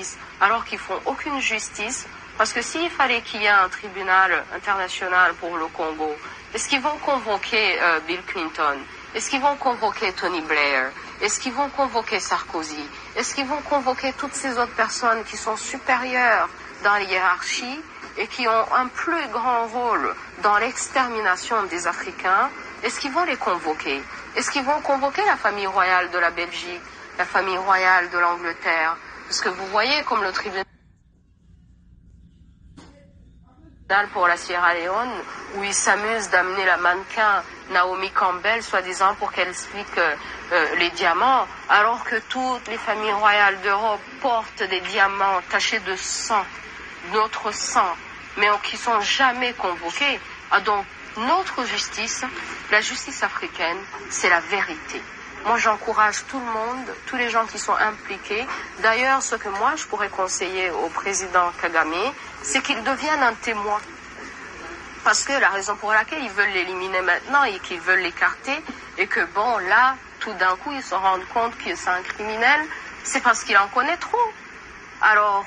justice alors qu'ils font aucune justice. Parce que s'il fallait qu'il y ait un tribunal international pour le Congo, est-ce qu'ils vont convoquer Bill Clinton? Est-ce qu'ils vont convoquer Tony Blair? Est-ce qu'ils vont convoquer Sarkozy? Est-ce qu'ils vont convoquer toutes ces autres personnes qui sont supérieures dans la hiérarchie et qui ont un plus grand rôle dans l'extermination des Africains? Est-ce qu'ils vont les convoquer? Est-ce qu'ils vont convoquer la famille royale de la Belgique, la famille royale de l'Angleterre? Parce que vous voyez comme le tribunal pour la Sierra Leone, où ils s'amusent d'amener la mannequin Naomi Campbell, soi-disant pour qu'elle explique les diamants, alors que toutes les familles royales d'Europe portent des diamants tachés de sang, notre sang, mais qui sont jamais convoqués. Ah, donc, notre justice, la justice africaine, c'est la vérité. Moi, j'encourage tout le monde, tous les gens qui sont impliqués. D'ailleurs, ce que moi, je pourrais conseiller au président Kagame, c'est qu'il devienne un témoin. Parce que la raison pour laquelle ils veulent l'éliminer maintenant et qu'ils veulent l'écarter, et que bon, là, tout d'un coup, ils se rendent compte que c'est un criminel, c'est parce qu'il en connaît trop. Alors,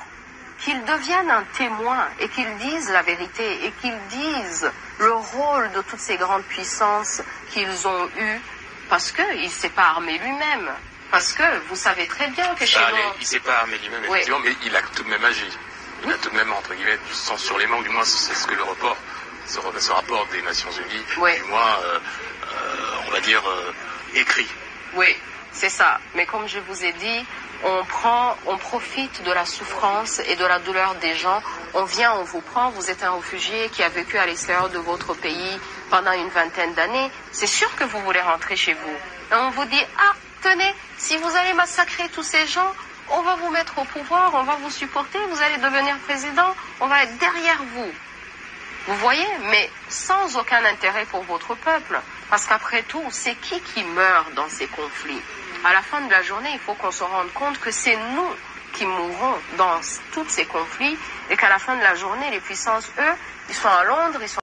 qu'il devienne un témoin et qu'il dise la vérité et qu'il dise le rôle de toutes ces grandes puissances qu'ils ont eues. Parce qu'il ne s'est pas armé lui-même. Parce que vous savez très bien que chez nous... Il ne s'est pas armé lui-même, effectivement, mais il a tout de même agi. Il a tout de même, entre guillemets, du sang sur les mains, ou du moins c'est ce que le rapport, ce rapport des Nations Unies, du moins, on va dire, écrit. Oui, c'est ça. Mais comme je vous ai dit, on profite de la souffrance et de la douleur des gens. On vient, on vous prend, vous êtes un réfugié qui a vécu à l'extérieur de votre pays pendant une vingtaine d'années. C'est sûr que vous voulez rentrer chez vous. Et on vous dit, ah, tenez, si vous allez massacrer tous ces gens, on va vous mettre au pouvoir, on va vous supporter, vous allez devenir président, on va être derrière vous. Vous voyez, mais sans aucun intérêt pour votre peuple. Parce qu'après tout, c'est qui meurt dans ces conflits? À la fin de la journée, il faut qu'on se rende compte que c'est nous qui mourrons dans tous ces conflits et qu'à la fin de la journée, les puissances, eux, ils sont à Londres, ils sont